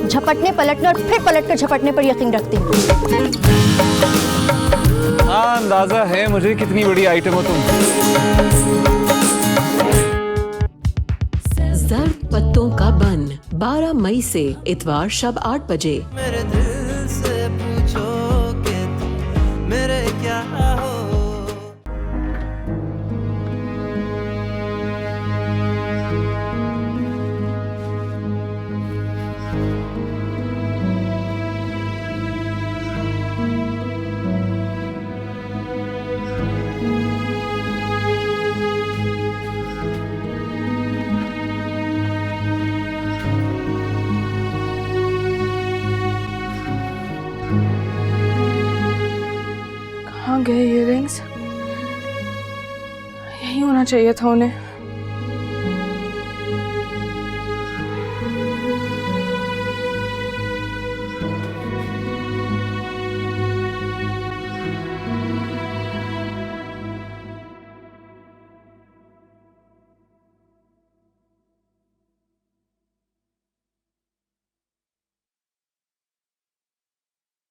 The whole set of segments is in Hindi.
झपटने पलटने और फिर पलटकर झपटने पर यकीन रखती हूँ। हाँ, अंदाजा है मुझे कितनी बड़ी आइटम हो तुम। जर्द पत्तों का बन 12 मई से इतवार शब 8 बजे। मेरे दिल से पूछो कि तुम मेरे क्या हो। कहाँ गए इयररिंग्स? यही होना चाहिए था उन्हें।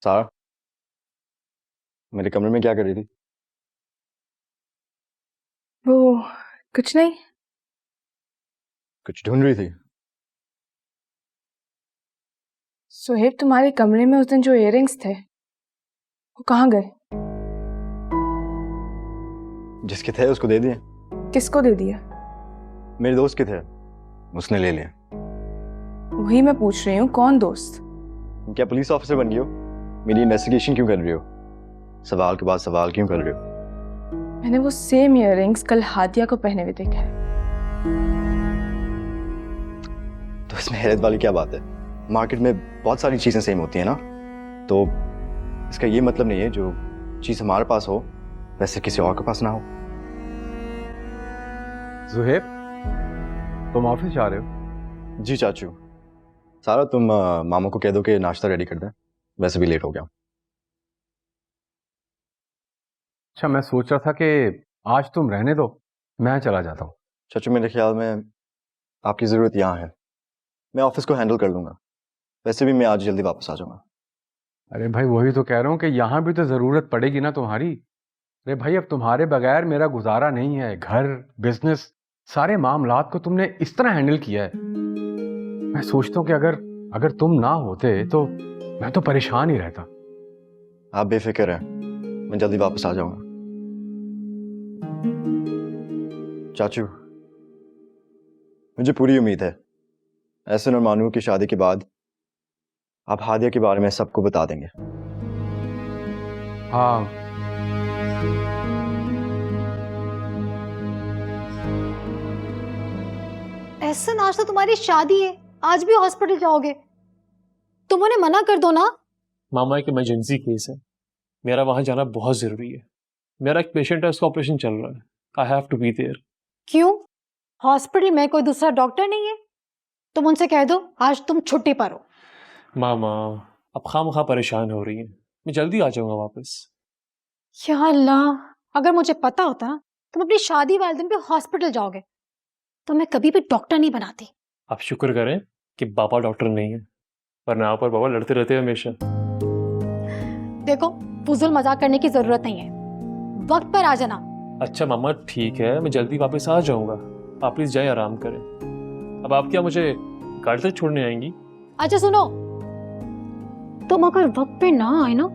सारा, मेरे कमरे में क्या कर रही थी? वो कुछ नहीं। कुछ ढूंढ रही थी? सुहेब, तुम्हारे कमरे में उस दिन जो इयररिंग्स थे वो कहाँ गए? जिसके थे उसको दे दिए। किसको दे दिया? मेरे दोस्त के थे, उसने ले लिए। वही मैं पूछ रही हूँ, कौन दोस्त? तुम क्या पुलिस ऑफिसर बन गई हो? मेरी इन्वेस्टिगेशन क्यों कर रही हो? सवाल के बाद सवाल क्यों कर रही हो? मैंने वो सेम इयररिंग्स कल हादिया को पहने हुए देखा है। तो इसमें हैरत वाली क्या बात है? मार्केट में बहुत सारी चीजें सेम होती हैं ना, तो इसका ये मतलब नहीं है जो चीज हमारे पास हो वैसे किसी और के पास ना हो। जुहेब, तुम ऑफिस जा रहे हो? जी चाचू। सारा, तुम मामा को कह दो कि नाश्ता रेडी कर दें, वैसे भी लेट हो गया। अच्छा, मैं सोच रहा था कि आज तुम रहने दो, मैं चला जाता हूँ। चाचू, मेरे ख्याल में आपकी ज़रूरत यहाँ है। मैं ऑफिस को हैंडल कर लूँगा, वैसे भी मैं आज जल्दी वापस आ जाऊँगा। अरे भाई, वही तो कह रहा हूँ कि यहाँ भी तो ज़रूरत पड़ेगी ना तुम्हारी। अरे भाई, अब तुम्हारे बगैर मेरा गुजारा नहीं है। घर, बिजनेस, सारे मामलात को तुमने इस तरह हैंडल किया है। मैं सोचता हूँ कि अगर तुम ना होते तो मैं तो परेशान ही रहता। आप बेफिक्र हैं, मैं जल्दी वापस आ जाऊँगा। चाचू, मुझे पूरी उम्मीद है एहसन और मानू की शादी के बाद आप हादिया के बारे में सबको बता देंगे। हाँ, एहसन, आज तो तुम्हारी शादी है, आज भी हॉस्पिटल जाओगे? तुम उन्हें मना कर दो ना। मामा, एक इमरजेंसी केस है, मेरा वहां जाना बहुत जरूरी है। मेरा एक पेशेंट है, उसका ऑपरेशन चल रहा है। I have to be there. क्यों? हॉस्पिटल में कोई दूसरा डॉक्टर नहीं है? तुम उनसे कह दो आज तुम छुट्टी पर हो। मामा, अब खामखा परेशान हो रही है, मैं जल्दी आ जाऊंगा वापस। या अल्लाह, अगर मुझे पता होता ना तुम अपनी शादी वाले दिन पे हॉस्पिटल जाओगे तो मैं कभी भी डॉक्टर नहीं बनाती। आप शुक्र करें कि पापा डॉक्टर नहीं है, वरना आप और पापा लड़ते रहते हैं हमेशा। देखो, फुजुल मजाक करने की जरूरत नहीं है, वक्त पर आ जाना। अच्छा मामा, ठीक है, मैं जल्दी वापस आ जाऊंगा। आप प्लीज जाए, आराम करें। अब आप क्या मुझे गाड़ी तक छोड़ने आएंगी? अच्छा सुनो, तुम अगर वक्त पे ना आए ना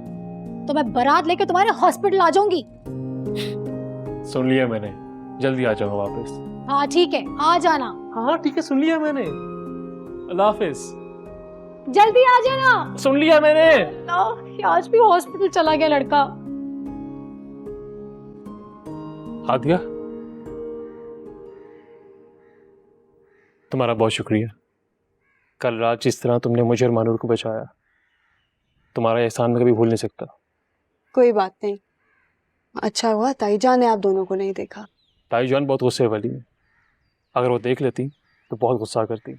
तो मैं बारात लेकर तुम्हारे हॉस्पिटल आ जाऊंगी। सुन लिया मैंने, जल्दी आ जाऊंगा वापस। हाँ ठीक है, आ जाना। हाँ ठीक है, सुन लिया मैंने। अल्लाह हाफिज। जल्दी आ जाना। सुन लिया मैंने। आज भी हॉस्पिटल चला गया लड़का। हादिया, तुम्हारा बहुत शुक्रिया। कल रात जिस तरह तुमने मुझे और मानूर को बचाया, तुम्हारा एहसान मैं कभी भूल नहीं सकता। कोई बात नहीं, अच्छा हुआ ताईजान ने आप दोनों को नहीं देखा। ताईजान बहुत गुस्से वाली है, अगर वो देख लेती तो बहुत गुस्सा करती।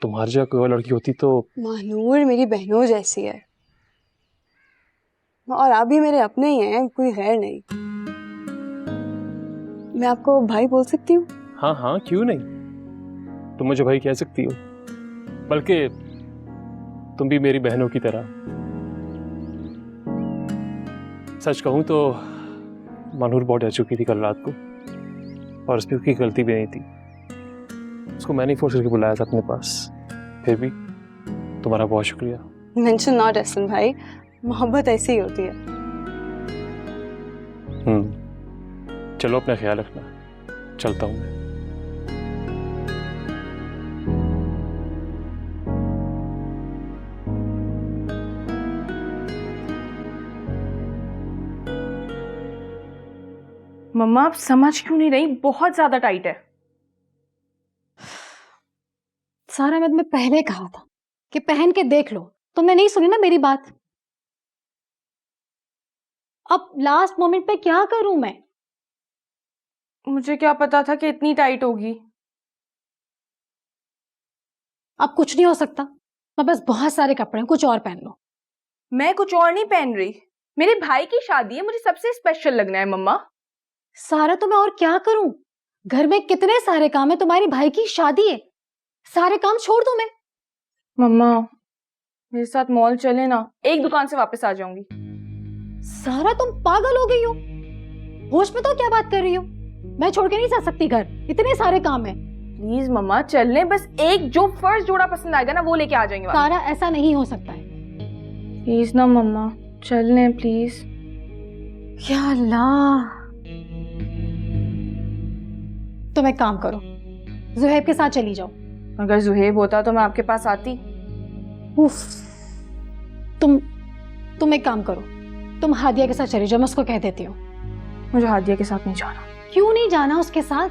तुम्हारी जगह कोई और लड़की होती तो। महानूर मेरी बहनों जैसी है, और आप भी मेरे अपने ही हैं, कोई गैर नहीं। मैं आपको भाई बोल सकती हूँ? हाँ हाँ, क्यों नहीं। तुम मुझे भाई कह सकती हो, बल्कि तुम भी मेरी बहनों की तरह। सच कहूं तो मनूर बहुत डर चुकी थी कल रात को, और उसकी उसकी गलती भी नहीं थी। उसको मैंने फोर्स करके बुलाया था अपने पास। फिर भी तुम्हारा बहुत शुक्रिया। मेंशन नॉट एहसन भाई, मोहब्बत ऐसी ही होती है। चलो अपना ख्याल रखना, चलता हूं मैं। मम्मा आप समझ क्यों नहीं रही? बहुत ज्यादा टाइट है। सारा मैं तुम्हें पहले कहा था कि पहन के देख लो, तुमने नहीं सुनी ना मेरी बात। अब लास्ट मोमेंट पे क्या करूं मैं? मुझे क्या पता था कि इतनी टाइट होगी। अब कुछ नहीं हो सकता। मैं बस बहुत सारे कपड़े हैं, कुछ और पहन लो। मैं कुछ और नहीं पहन रही। मेरे भाई की शादी है, मुझे सबसे स्पेशल लगना है मम्मा। सारा तो मैं और क्या करूं? घर में कितने सारे काम है, तुम्हारी भाई की शादी है, सारे काम छोड़ दूं मैं? मम्मा मेरे साथ मॉल चले ना, एक दुकान से वापस आ जाऊंगी। सारा तुम पागल हो गई हो? होश में तो क्या बात कर रही हो? मैं छोड़ के नहीं जा सकती घर, इतने सारे काम है। प्लीज मम्मा चलने, बस एक जो फर्स्ट जोड़ा पसंद आएगा ना वो लेके आ जाएंगे। सारा ऐसा नहीं हो सकता है। प्लीज ना मम्मा चलने प्लीज। या अल्लाह। तुम एक काम करो, जुहैब के साथ चली जाओ। अगर जुहेब होता तो मैं आपके पास आती। उफ। तुम एक काम करो, तुम हादिया के साथ चली जाओ, मैं उसको कह देती हूँ। मुझे हादिया के साथ नहीं जाना। क्यों नहीं जाना उसके साथ?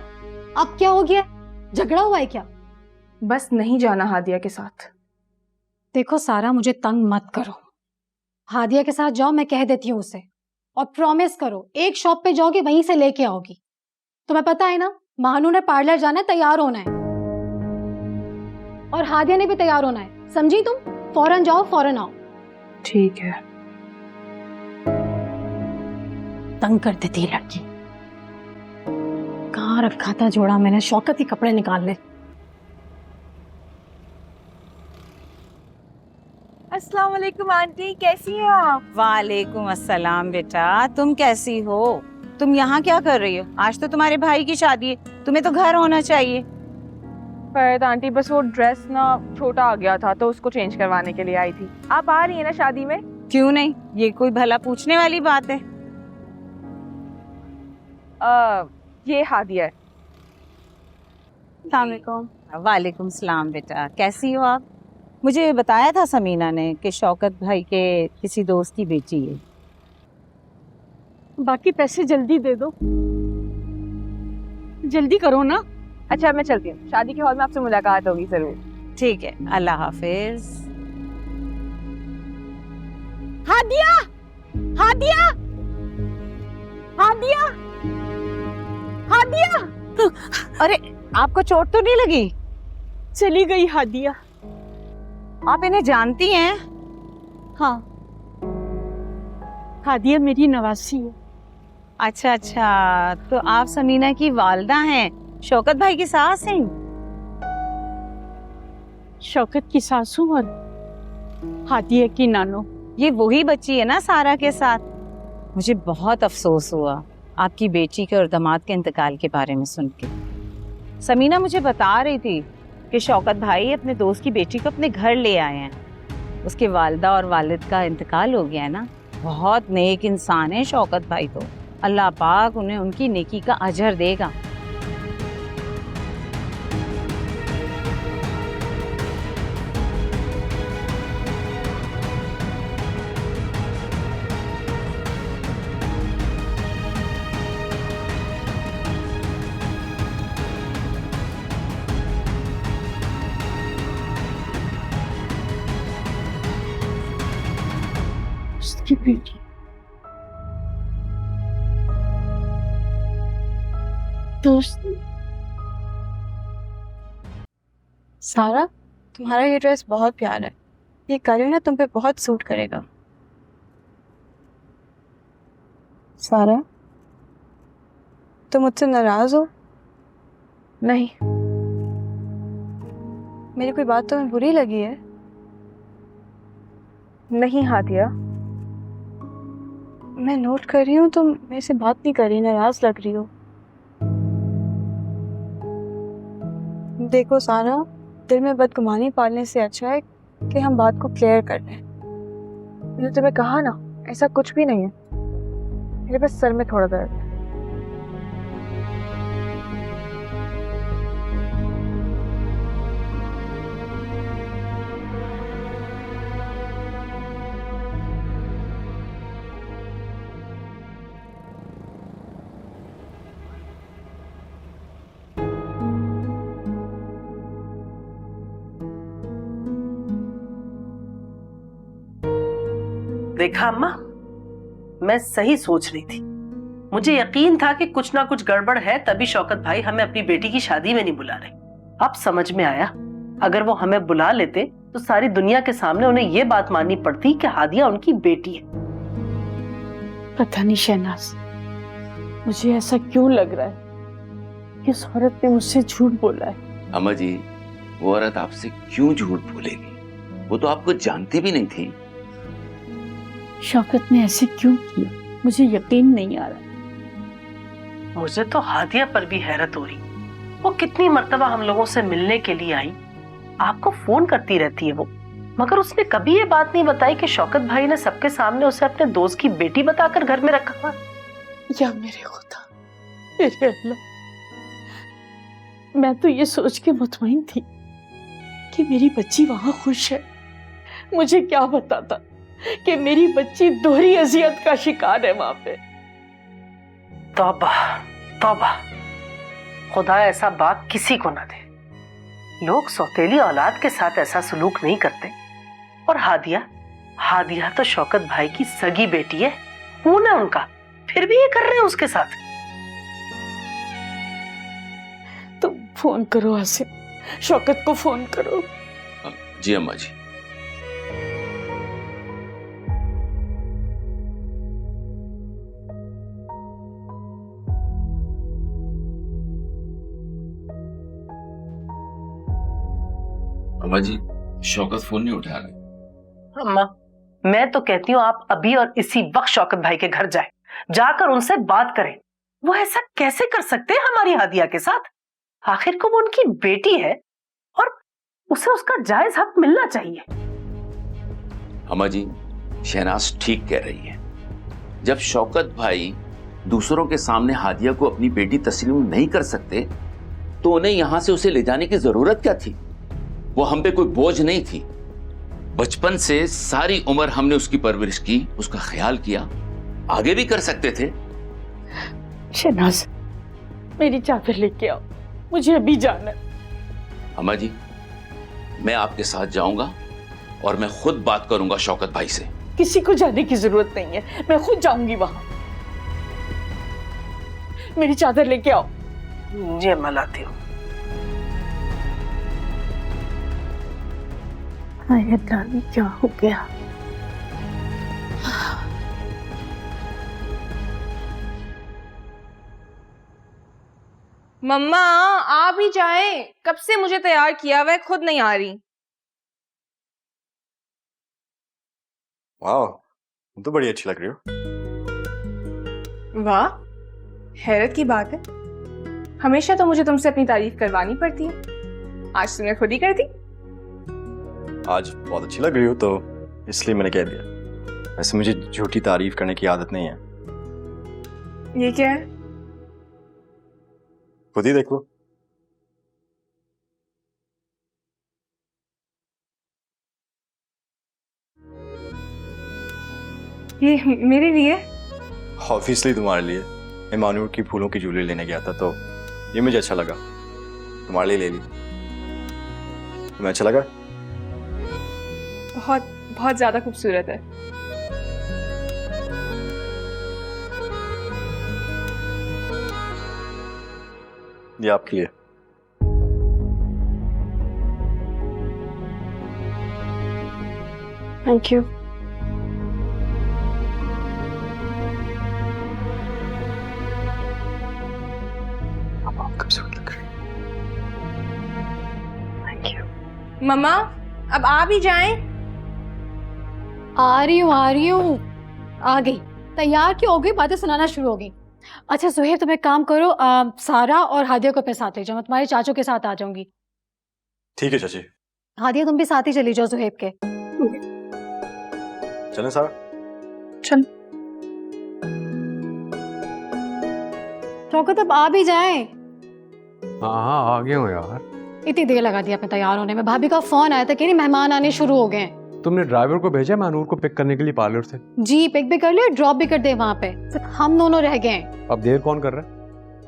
अब क्या हो गया? झगड़ा हुआ है क्या? बस नहीं जाना हादिया के साथ। देखो सारा, मुझे तंग मत करो। हादिया के साथ जाओ, मैं कह देती हूँ उसे। और प्रॉमिस करो, एक शॉप पे जाओगे वहीं से लेके आओगी। तुम्हें पता है ना, महानू ने पार्लर जाना है, तैयार होना है। और हादिया ने भी तैयार होना है, समझी तुम? फौरन जाओ, फौरन आओ। ठीक है। तंग कर देती है लड़की। कहाँ रखा था जोड़ा मैंने? शौकत ही कपड़े निकाल ले। अस्सलाम वालेकुम आंटी, कैसी हैं आप? वालेकुम अस्सलाम बेटा, तुम कैसी हो? तुम यहाँ क्या कर रही हो? आज तो तुम्हारे भाई की शादी है, तुम्हें तो घर होना चाहिए। पर आंटी बस वो ड्रेस ना छोटा आ गया था तो उसको चेंज करवाने के लिए आई थी। आप आ रही है ना शादी में? क्यों नहीं, ये कोई भला पूछने वाली बात है। ये हादिया है। वालेकुम सलाम बेटा, कैसी हो आप? मुझे बताया था समीना ने कि शौकत भाई के किसी दोस्त की बेटी है। बाकी पैसे जल्दी दे दो, जल्दी करो ना। अच्छा मैं चलती हूँ, शादी के हॉल में आपसे मुलाकात होगी जरूर। ठीक है, अल्लाह हाफिज। हादिया, हादिया, हादिया, हादिया। अरे आपको चोट तो नहीं लगी? चली गई हादिया। आप इन्हें जानती हैं? हाँ, हादिया मेरी नवासी है। अच्छा अच्छा, तो आप समीना की वालदा हैं, शौकत भाई की सास हैं? शौकत की सासू और हादिया की नानो। ये वही बच्ची है ना सारा के साथ? मुझे बहुत अफसोस हुआ आपकी बेटी के और दामाद के इंतकाल के बारे में सुन के। समीना मुझे बता रही थी कि शौकत भाई अपने दोस्त की बेटी को अपने घर ले आए हैं। उसके वालिदा और वालिद का इंतकाल हो गया है ना। बहुत नेक इंसान है शौकत भाई, तो अल्लाह पाक उन्हें उनकी नेकी का अजर देगा। उसकी बेटी। दोस्त। सारा, तुम्हारा ये ड्रेस बहुत प्यारा है। ये कलर ना तुम पे बहुत सूट करेगा। सारा, तुम मुझसे नाराज हो? नहीं, मेरी कोई बात तुम्हें बुरी लगी है? नहीं हादिया, मैं नोट कर रही हूँ तुम मेरे से बात नहीं कर रही, नाराज लग रही हो। देखो सारा, दिल में बदगुमानी पालने से अच्छा है कि हम बात को क्लियर कर लें। मैंने तुम्हें कहा ना, ऐसा कुछ भी नहीं है। मेरे बस सर में थोड़ा दर्द है। देखा अम्मा, मैं सही सोच रही थी। मुझे यकीन था कि कुछ ना कुछ गड़बड़ है, तभी शौकत भाई हमें अपनी बेटी की शादी में नहीं बुला रहे। अब समझ में आया, अगर वो हमें बुला लेते तो सारी दुनिया के सामने उन्हें ये बात माननी पड़ती कि हादिया उनकी बेटी है। पता नहीं शहनाज, मुझे ऐसा क्यों लग रहा है कि उस औरत ने मुझसे झूठ बोला है। अम्मा जी, वो औरत आपसे क्यों झूठ बोलेगी? वो तो आपको जानती भी नहीं थी। शौकत ने ऐसे क्यों किया, मुझे यकीन नहीं आ रहा। मुझे तो हादिया पर भी हैरत हो रही। वो कितनी मर्तबा हम लोगों से मिलने के लिए आई, आपको फोन करती रहती है वो, मगर उसने कभी ये बात नहीं बताई कि शौकत भाई ने सबके सामने उसे अपने दोस्त की बेटी बताकर घर में रखा हुआ। या मेरे खुदा, मेरे अल्लाह, मैं तो ये सोच के मुतमईन थी कि मेरी बच्ची वहां खुश है। मुझे क्या पता था कि मेरी बच्ची दोहरी अजियत का शिकार है वहां पे। तौबा तौबा, खुदा ऐसा बात किसी को ना दे। लोग सौतेली औलाद के साथ ऐसा सलूक नहीं करते। और हादिया तो शौकत भाई की सगी बेटी है, खून है उनका, फिर भी ये कर रहे हैं उसके साथ। तुम फोन करो आसिम, शौकत को फोन करो। जी अम्मा जी। अम्मा जी, शौकत फोन नहीं उठा रहे। अम्मा, मैं तो कहती हूँ आप अभी और इसी वक्त शौकत भाई के घर जाएं, जाकर उनसे बात करें। वो ऐसा कैसे कर सकते हैं हमारी हादिया के साथ? आखिर को वो उनकी बेटी है और उसे उसका जायज हक मिलना चाहिए। अम्मा जी, शहनाज ठीक कह रही है। जब शौकत भाई दूसरों के सामने हादिया को अपनी बेटी तस्लीम नहीं कर सकते, तो उन्हें यहां से उसे ले जाने की जरूरत क्या थी? वो हम पे कोई बोझ नहीं थी। बचपन से सारी उम्र हमने उसकी परवरिश की, उसका ख्याल किया, आगे भी कर सकते थे। शहनाज, मेरी चादर लेके आओ, मुझे अभी जाना है। अम्मा जी, मैं आपके साथ जाऊंगा और मैं खुद बात करूंगा शौकत भाई से। किसी को जाने की जरूरत नहीं है, मैं खुद जाऊंगी वहां। मेरी चादर लेके आओ। जी अम्मा, लाती हूँ। अल्लाह, क्या हो गया? मम्मा आ भी जाए, कब से मुझे तैयार किया हुआ है, खुद नहीं आ रही। वाह, तुम तो बड़ी अच्छी लग रही हो। वाह, हैरत की बात है। हमेशा तो मुझे तुमसे अपनी तारीफ करवानी पड़ती है, आज तुमने खुद ही कर दी। आज बहुत अच्छी लग रही हो तो इसलिए मैंने कह दिया। वैसे मुझे झूठी तारीफ करने की आदत नहीं है। ये क्या है? खुद ही देख लो। ये मेरे लिए? ऑब्वियसली तुम्हारे लिए। मैं मानूर की फूलों की ज्वेलरी लेने गया था तो ये मुझे अच्छा लगा, तुम्हारे लिए ले ली। तुम्हें अच्छा लगा? बहुत बहुत ज्यादा खूबसूरत है। ये आपके लिए। Thank you. अब आप खूबसूरत लग रही। Thank you. मम्मा अब आ भी जाएं। आ रही हूँ। आ गई। तैयार क्यों हो गई? बातें सुनाना शुरू हो गई। अच्छा सुहेब, तुम एक काम करो, सारा और हादिया को अपने साथ ले जाओ। मैं तुम्हारे चाचू के साथ आ जाऊंगी। ठीक है चाची। हादिया तुम भी साथ ही चली जाओ सुहेब के। चलें सारा? चल। शौकत अब आ भी जाए। हाँ आ गया हूँ यार। इतनी देर लगा दी आपने तैयार होने में। भाभी का फोन आया था कि नहीं मेहमान आने शुरू हो गए हैं। तुमने ड्राइवर को भेजा मानूर को पिक करने के लिए पार्लर से? जी पिक भी कर लिया, ड्रॉप भी कर दे वहाँ पे। सिर्फ हम दोनों रह गए हैं। अब देर कौन कर रहा है?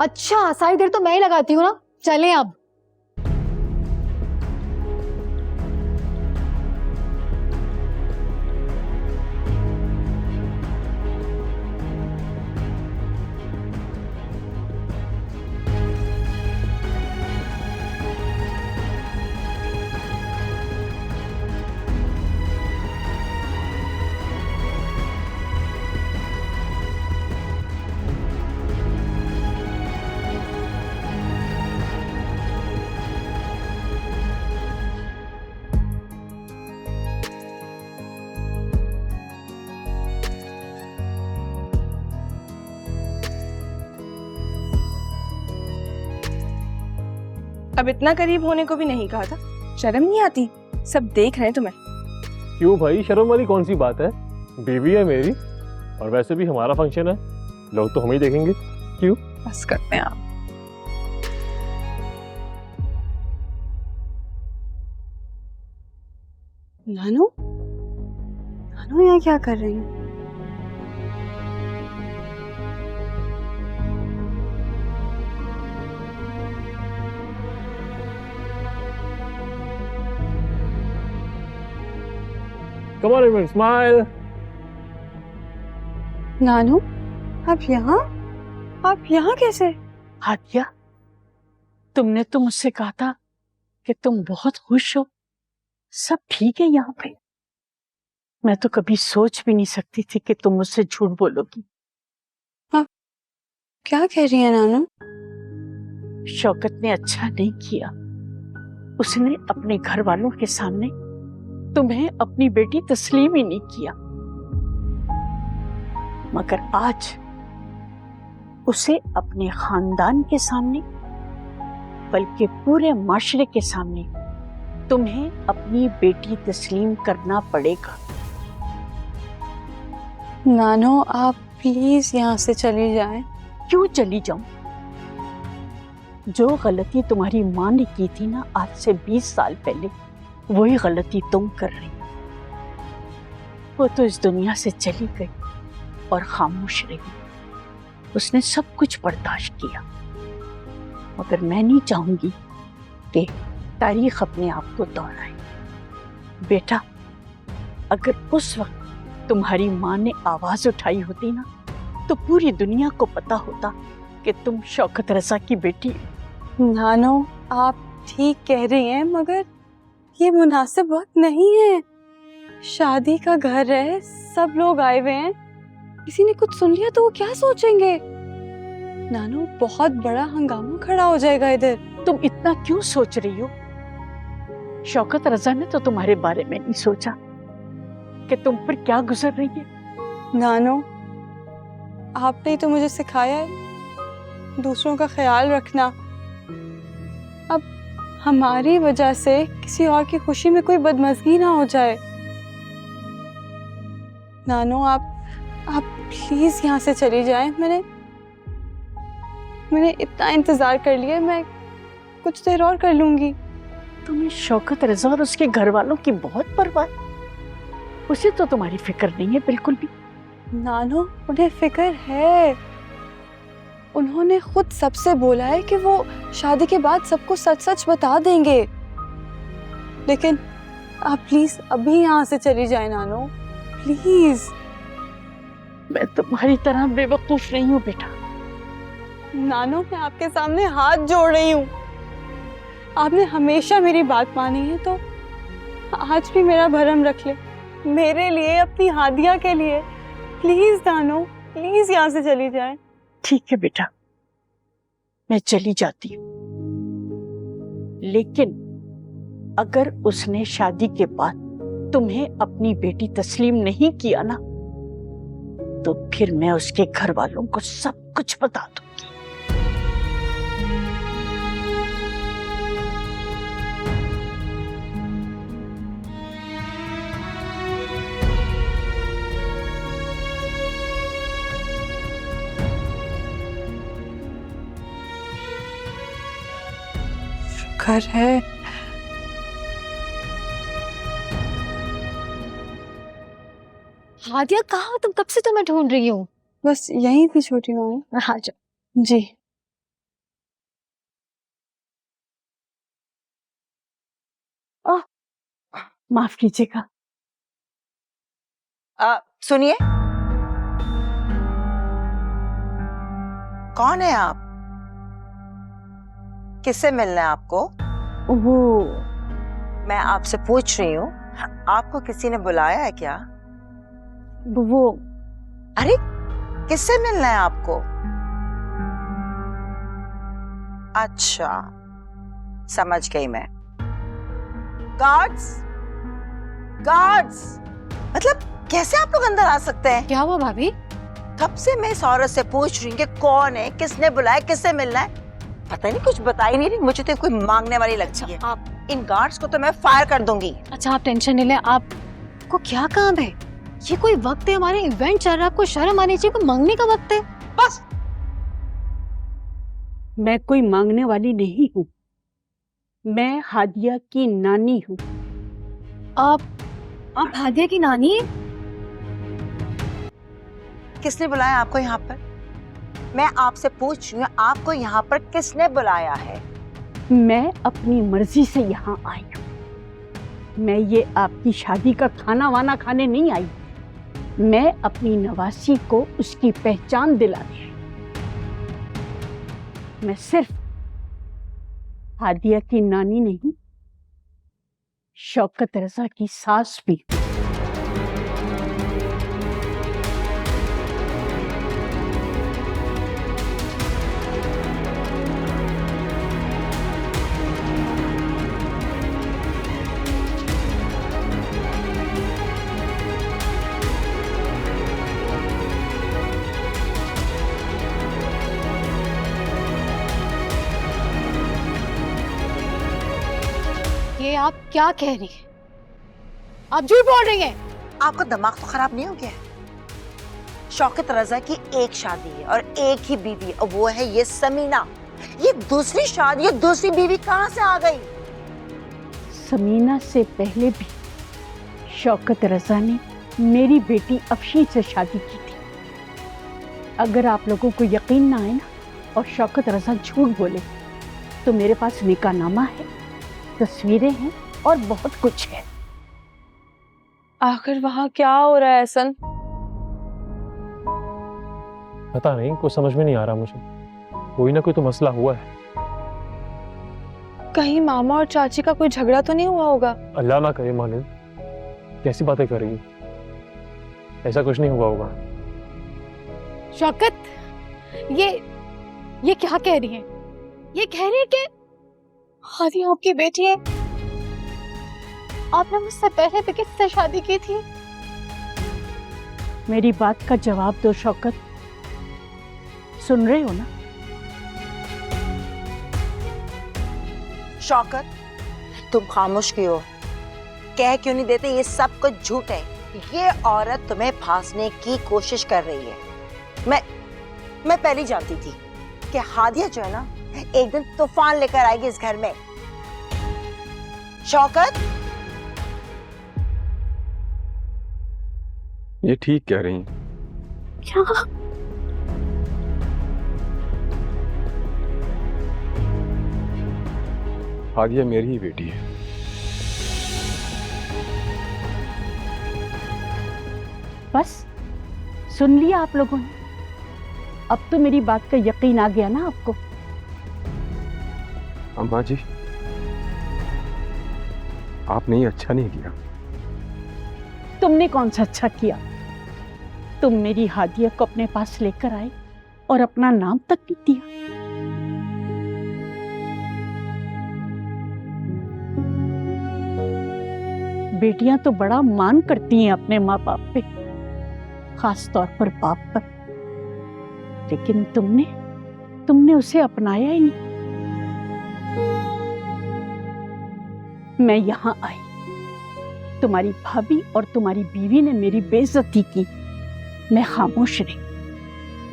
अच्छा सारी देर तो मैं ही लगाती हूँ ना। चलें अब। अब इतना करीब होने को भी नहीं कहा था। शर्म नहीं आती? सब देख रहे हैं तुम्हें। क्यों भाई, शर्म वाली कौन सी बात है? बीवी है मेरी, और वैसे भी हमारा फंक्शन है, लोग तो हम ही देखेंगे। क्यों? बस करते हैं आप। नानू, नानू यहाँ क्या कर रही है? Come on everyone, smile. नानू, आप यहाँ? आप यहाँ कैसे? हादिया, तुमने तो मुझसे कहा था कि तुम बहुत खुश हो। सब ठीक है यहाँ पे? मैं तो कभी सोच भी नहीं सकती थी कि तुम मुझसे झूठ बोलोगी। आप क्या कह रही है नानू? शौकत ने अच्छा नहीं किया। उसने अपने घर वालों के सामने तुम्हें अपनी बेटी तस्लीम ही नहीं किया, मगर आज उसे अपने खानदान के सामने, बल्कि पूरे माशरे के सामने तुम्हें अपनी बेटी तस्लीम करना पड़ेगा। नानू, आप प्लीज यहाँ से चली जाएं। क्यों चली जाऊं? जो गलती तुम्हारी माँ ने की थी ना आज से 20 साल पहले, वही गलती तुम कर रही। वो तो इस दुनिया से चली गई और खामोश रही। उसने सब कुछ बर्दाश्त किया, मगर मैं नहीं चाहूंगी कि तारीख अपने आप को दोहराए। बेटा, अगर उस वक्त तुम्हारी माँ ने आवाज उठाई होती ना, तो पूरी दुनिया को पता होता कि तुम शौकत रजा की बेटी हो। नानू, आप ठीक कह रही हैं, मगर ये मुनासिब वक्त नहीं है। शादी का घर है, सब लोग आए हुए हैं। किसी ने कुछ सुन लिया तो वो क्या सोचेंगे? नानू, बहुत बड़ा हंगामा खड़ा हो जाएगा इधर। तुम इतना क्यों सोच रही हो? शौकत रजा ने तो तुम्हारे बारे में नहीं सोचा कि तुम पर क्या गुजर रही है। नानू, आपने ही तो मुझे सिखाया है दूसरों का ख्याल रखना। अब हमारी वजह से किसी और की खुशी में कोई बदमज़गी ना हो जाए। नानू, आप प्लीज यहाँ से चली जाएं। मैंने इतना इंतजार कर लिया, मैं कुछ देर और कर लूंगी। तुम्हें शौकत रजा और उसके घर वालों की बहुत परवाह। उसे तो तुम्हारी फिक्र नहीं है बिल्कुल भी। नानू, उन्हें फिक्र है। उन्होंने खुद सबसे बोला है कि वो शादी के बाद सबको सच सच बता देंगे। लेकिन आप प्लीज अभी यहाँ से चली जाए नानू, प्लीज। मैं तुम्हारी तरह बेवकूफ नहीं हूँ बेटा। नानू, मैं आपके सामने हाथ जोड़ रही हूँ। आपने हमेशा मेरी बात मानी है, तो आज भी मेरा भरम रख ले, मेरे लिए, अपनी हादिया के लिए। प्लीज नानू, प्लीज यहाँ से चली जाए। ठीक है बेटा, मैं चली जाती हूँ, लेकिन अगर उसने शादी के बाद तुम्हें अपनी बेटी तस्लीम नहीं किया ना, तो फिर मैं उसके घर वालों को सब कुछ बता दूंगी। घर है। हादिया कहाँ हो तुम? कब से तुम्हें ढूंढ रही हूँ। बस यहीं थी छोटी मामी। हाँ जाओ। जी। माफ कीजिएगा। सुनिए, कौन है आप? किससे मिलना है आपको? वो मैं आपसे पूछ रही हूँ, आपको किसी ने बुलाया है क्या? वो अरे किससे मिलना है आपको? अच्छा, समझ गई मैं। गार्ड्स, गार्ड्स, मतलब कैसे आप लोग अंदर आ सकते हैं? क्या हुआ भाभी? कब से मैं इस औरत से पूछ रही हूँ कि कौन है, किसने बुलाया, किससे मिलना है, पता नहीं, कुछ बता ही नहीं रही। मुझे तो कोई मांगने वाली लगती है। आप इन गार्ड्स को तो मैं फायर कर दूंगी। अच्छा आप टेंशन नहीं ले। आपको क्या काम है? ये कोई वक्त है, हमारे इवेंट चल रहा है, आपको शर्म आनी चाहिए। कोई मांगने का वक्त है? बस। मैं कोई मांगने वाली नहीं हूँ, मैं हादिया की नानी हूँ। आप हादिया की नानी है? किसने बुलाया आपको यहाँ पर? मैं आपसे पूछ रही हूँ, आपको यहाँ पर किसने बुलाया है? मैं अपनी मर्जी से यहाँ आई हूँ। मैं ये आपकी शादी का खाना वाना खाने नहीं आई। मैं अपनी नवासी को उसकी पहचान दिलाने आई। मैं सिर्फ हादिया की नानी नहीं, शौकत रजा की सास भी। ये आप क्या कह रही हैं? आप झूठ बोल रही हैं। आपका दिमाग तो खराब नहीं हो गया? शौकत रजा की एक शादी है और एक ही बीवी, और वो है ये समीना। ये दूसरी शादी और दूसरी बीवी कहाँ से आ गई? समीना से पहले भी शौकत रजा ने मेरी बेटी अफशीन से शादी की थी। अगर आप लोगों को यकीन ना आए ना और शौकत रजा झूठ बोले, तो मेरे पास निकाहनामा है, तस्वीरें हैं और बहुत कुछ है। आखिर वहां क्या हो रहा है एहसन? पता नहीं, कुछ समझ में नहीं आ रहा मुझे। कोई ना कोई तो मसला हुआ है। कहीं मामा और चाची का कोई झगड़ा तो नहीं हुआ होगा? अल्लाह ना करे मानो, कैसी बातें कर रही है? ऐसा कुछ नहीं हुआ होगा। शौकत, ये क्या कह रही है? ये कह रही है कि हादिया आपकी बेटी है? आपने मुझसे पहले भी किससे शादी की थी? मेरी बात का जवाब दो शौकत। सुन रहे हो ना? शौकत, तुम खामोश क्यों हो? कह क्यों नहीं देते ये सब कुछ झूठ है? ये औरत तुम्हें फांसने की कोशिश कर रही है। मैं पहले जानती थी कि हादिया जो है ना, एक दिन तूफान लेकर आएगी इस घर में। शौकत, ये ठीक कह रही हैं। क्या? हादिया मेरी ही बेटी है। बस सुन लिया आप लोगों ने? अब तो मेरी बात का यकीन आ गया ना आपको? अम्मा जी, आपने ये अच्छा नहीं किया। तुमने कौन सा अच्छा किया? तुम मेरी हादिया को अपने पास लेकर आए और अपना नाम तक नहीं दिया। बेटियां तो बड़ा मान करती हैं अपने माँ बाप पे, खास तौर पर बाप पर, लेकिन तुमने उसे अपनाया ही नहीं। मैं यहां आई, तुम्हारी भाभी और तुम्हारी बीवी ने मेरी बेइज्जती की, मैं खामोश रही,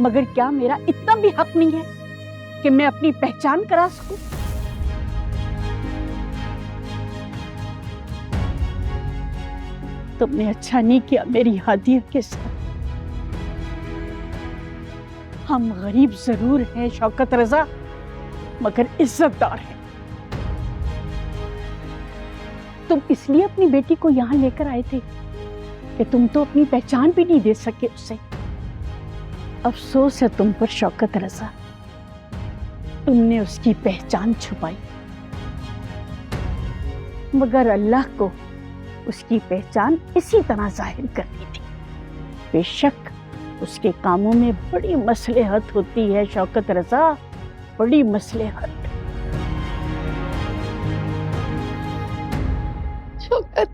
मगर क्या मेरा इतना भी हक नहीं है कि मैं अपनी पहचान करा सकूं? तुमने अच्छा नहीं किया मेरी हादिया के साथ। हम गरीब जरूर हैं शौकत रजा, मगर इज्जतदार हैं। तुम इसलिए अपनी बेटी को यहां लेकर आए थे कि तुम तो अपनी पहचान भी नहीं दे सके उसे। अफसोस है तुम पर शौकत रजा, तुमने उसकी पहचान छुपाई, मगर अल्लाह को उसकी पहचान इसी तरह जाहिर करनी थी। बेशक उसके कामों में बड़ी मसलहत होती है शौकत रजा, बड़ी मसलहत। शौकत,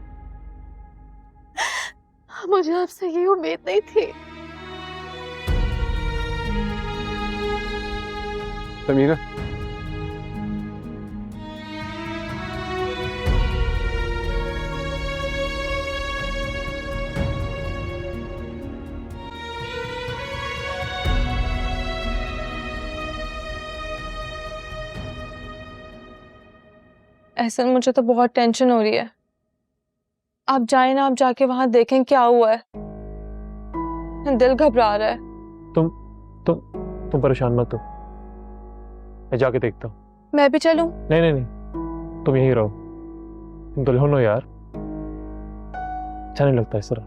मुझे आपसे ये उम्मीद नहीं थी। समीना, एहसन, मुझे तो बहुत टेंशन हो रही है। आप जाए ना, आप जाके वहां देखें क्या हुआ है। दिल घबरा रहा है। तुम परेशान मत हो, मैं जाके देखता हूँ। मैं भी चलूं? नहीं नहीं नहीं, तुम यहीं रहो, तुम दुल्हन हो यार, अच्छा नहीं लगता इस तरह।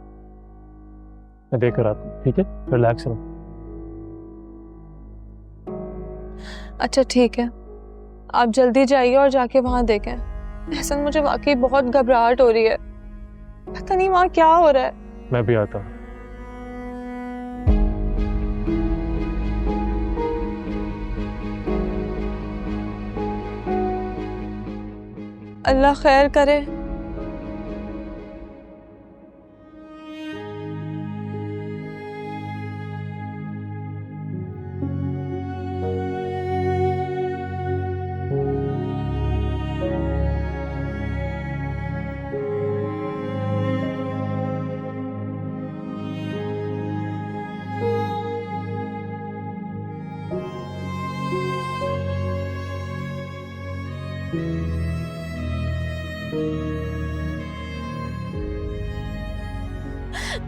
मैं देख कर आता हूँ, ठीक है? रिलैक्स रहो। अच्छा ठीक है, आप जल्दी जाइए और जाके वहां देखें। एहसन, मुझे वाकई बहुत घबराहट हो रही है, पता नहीं वहां क्या हो रहा है। मैं भी आता हूँ। अल्लाह खैर करे।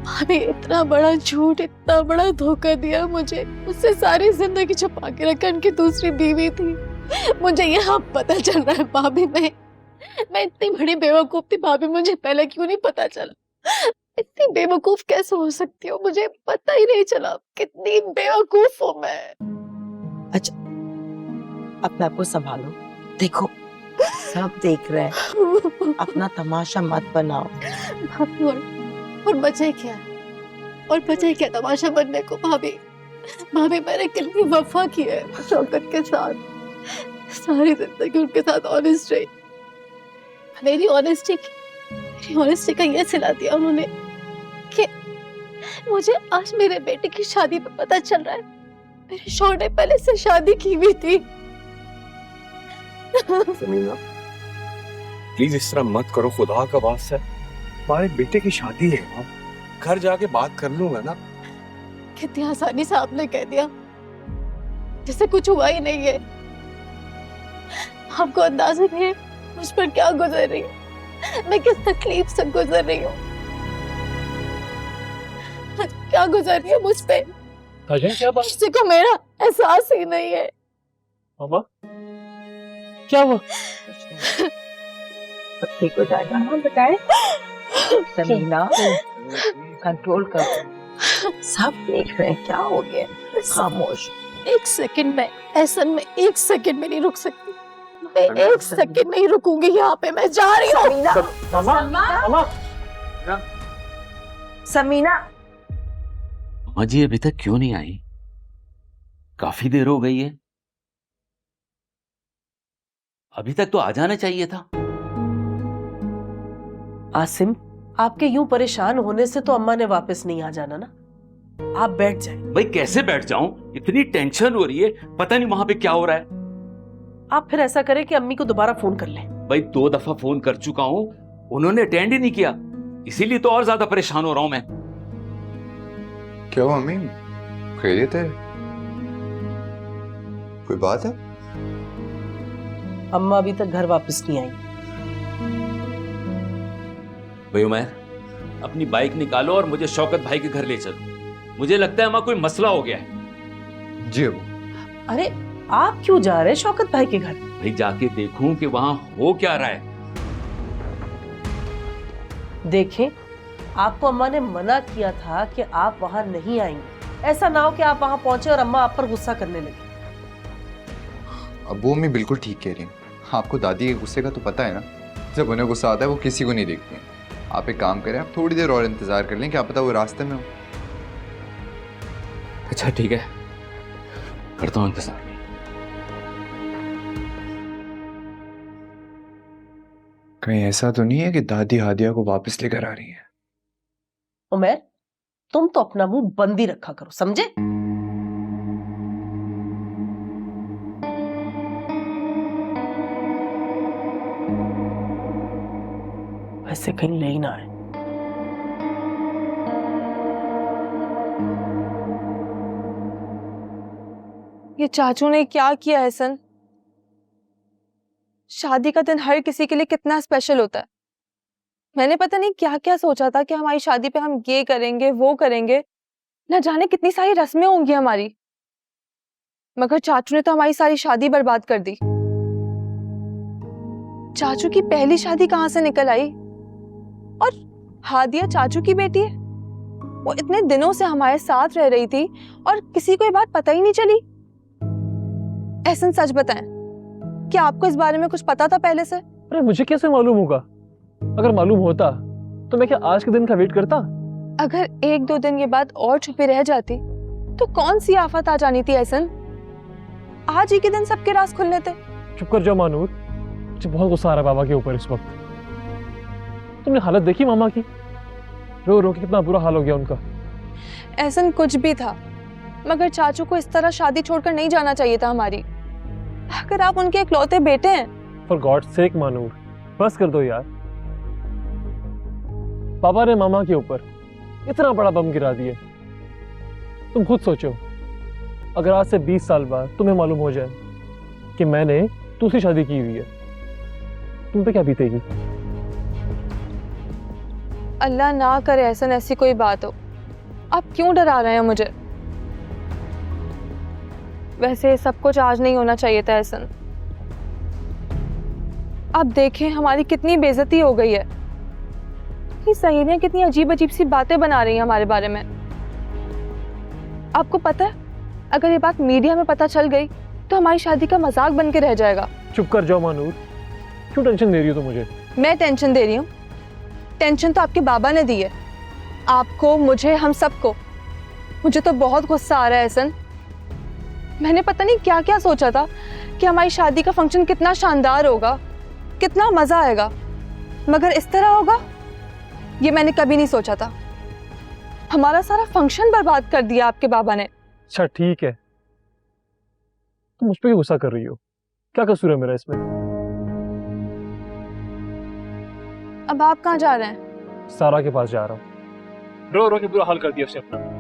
भाभी इतना बड़ा झूठ, इतना बड़ा धोखा दिया मुझे। उससे सारी जिंदगी छुपा के रखा, उनकी दूसरी बीवी थी। मुझे यहाँ पता चल रहा है भाभी, मैं इतनी बड़ी बेवकूफ थी भाभी, मुझे पहले क्यों नहीं पता चला? इतनी बेवकूफ कैसे हो सकती हो, मुझे पता ही नहीं चला। कितनी बेवकूफ हूँ मैं। अच्छा, अपने आप को संभालो, देखो सब देख रहे हैं, अपना तमाशा मत बनाओ। भाभी और बचे क्या, और बचे क्या तमाशा बनने को? भाभी मैंने कितनी वफा की है शौकत के साथ, सारी जिंदगी उनके साथ ऑनेस्ट रही। मेरी ऑनेस्टी का ये सिला दिया उन्होंने कि मुझे आज मेरे बेटे की शादी पे पता चल रहा है मेरे शौहर ने पहले से शादी की हुई थी। समीना, प्लीज इस तरह मत करो, खुदा का वास्ता है, हमारे बेटे की शादी है, घर जाके बात कर लूंगा ना। कितनी आसानी से आपने कह दिया जैसे कुछ हुआ ही नहीं है। आपको अंदाजा नहीं है मुझ पर क्या गुजर रही है, मैं किस तकलीफ से गुजर रही हूँ, क्या गुजर रही है मुझ पे। क्या बात? किसी को मेरा एहसास ही नहीं है। मामा क्या हुआ? ठीक हो जाएगा, हम बताएं। समीना, कंट्रोल करो, सब देख रहे हैं, क्या हो गया? खामोश। एक सेकंड में, ऐसा में एक सेकंड में नहीं रुक सकती, मैं एक सेकंड नहीं रुकूंगी यहाँ पे, मैं जा रही हूँ। समीना, अम्मा जी अभी तक क्यों नहीं आई? काफी देर हो गई है, अभी तक तो आ जाना चाहिए था। आसिम, आपके यूं परेशान होने से तो अम्मा ने वापस नहीं आ जाना ना। आप बैठ जाएं। भाई कैसे बैठ जाऊं? इतनी टेंशन हो रही है, पता नहीं वहां पे क्या हो रहा है। आप फिर ऐसा करें कि अम्मी को दोबारा फोन कर लें। भाई 2 दफा फोन कर चुका हूं, उन्होंने अटेंड ही नहीं किया, इसीलिए तो और ज्यादा परेशान हो रहा हूं मैं। क्या हुआ मम्मी, खैरियत है? कोई बात है? अम्मा अभी तक घर वापस नहीं आई। भाई उमर, अपनी बाइक निकालो और मुझे शौकत भाई के घर ले चलो। मुझे लगता है वहां कोई मसला हो गया है। जी अबू। अरे आप क्यों जा रहे हैं शौकत भाई के घर? भाई जाके देखूं कि वहां हो क्या रहा है। देखें, आपको अम्मा ने मना किया था कि आप वहां नहीं आएंगे। ऐसा ना हो कि आप वहां पहुंचे और अम्मा आप पर गुस्सा करने लगी। अबू अम्मी बिल्कुल ठीक कह रही हैं। आपको दादी के गुस्से का तो पता है ना, जब उन्हें गुस्सा आता है वो किसी को नहीं देखती। आप एक काम करें, आप थोड़ी देर और इंतजार कर लें, क्या पता वो रास्ते में हो। अच्छा ठीक है, करता हूँ इंतजार। कहीं ऐसा तो नहीं है कि दादी हादिया को वापस लेकर आ रही है? उमर, तुम तो अपना मुंह बंद ही रखा करो, समझे? वैसे कहीं ले ही ना आए। ये चाचू ने क्या किया है सन? शादी का दिन हर किसी के लिए कितना स्पेशल होता है। मैंने पता नहीं क्या क्या सोचा था कि हमारी शादी पे हम ये करेंगे वो करेंगे, ना जाने कितनी सारी रस्में होंगी हमारी, मगर चाचू ने तो हमारी सारी शादी बर्बाद कर दी। चाचू की पहली शादी कहां से निकल आई? और हादिया चाचू की बेटी है। वो इतने दिनों से हमारे साथ रह रही थी और किसी को ये बात पता ही नहीं चली। एहसन सच बताएं, क्या आपको इस बारे में कुछ पता था पहले से? अरे मुझे कैसे मालूम होगा? अगर मालूम होता तो मैं क्या आज के दिन का वेट करता? अगर 1-2 दिन ये बात और छुपी रह जाती तो कौन सी आफत आ जानी थी एहसन? आज ही के दिन सबके राज खुलने थे। चुप कर जाओ मानूर, मुझे बहुत गुस्सा आ रहा है बाबा के ऊपर इस वक्त। तुमने हालत देखी मामा की? रो रो के कितना बुरा हाल हो गया उनका। एहसन कुछ भी था, मगर चाचू को इस तरह शादी छोड़कर नहीं जाना चाहिए था हमारी। अगर आप उनके इकलौते बेटे हैं। फॉर गॉड सेक मानूर, बस कर दो यार। पापा ने मामा के ऊपर इतना बड़ा बम गिरा दिया। तुम खुद सोचो, अगर आज से 20 साल बाद तुम्हें मालूम हो जाए कि मैंने दूसरी शादी की हुई है, तुम पे क्या बीतेगी? अल्लाह ना करे एहसन ऐसी कोई बात हो। आप क्यों डरा रहे हैं मुझे? वैसे सब कुछ आज नहीं होना चाहिए था एहसन। अब देखें हमारी कितनी बेइज्जती हो गई है। ये सहेलियां कितनी अजीब अजीब सी बातें बना रही हैं हमारे बारे में। आपको पता है, अगर ये बात मीडिया में पता चल गई तो हमारी शादी का मजाक बन के रह जाएगा। चुप कर जाओ मानूर, क्यों टेंशन दे रही हो तुम मुझे? मैं टेंशन दे रही हूँ? टेंशन तो आपके बाबा ने दी है, आपको, मुझे, हम सबको। मुझे तो बहुत गुस्सा आ रहा है एहसन। मैंने पता नहीं क्या क्या सोचा था कि हमारी शादी का फंक्शन कितना शानदार होगा, कितना मजा आएगा, मगर इस तरह होगा ये मैंने कभी नहीं सोचा था। हमारा सारा फंक्शन बर्बाद कर दिया आपके बाबा ने। अच्छा ठीक है, तुम मुझ पे क्यों गुस्सा कर रही हो? क्या कसूर है मेरा इसमें? अब आप कहाँ जा रहे हैं? सारा के पास जा रहा हूँ। रो रो के बुरा हाल कर दिया उसने अपना।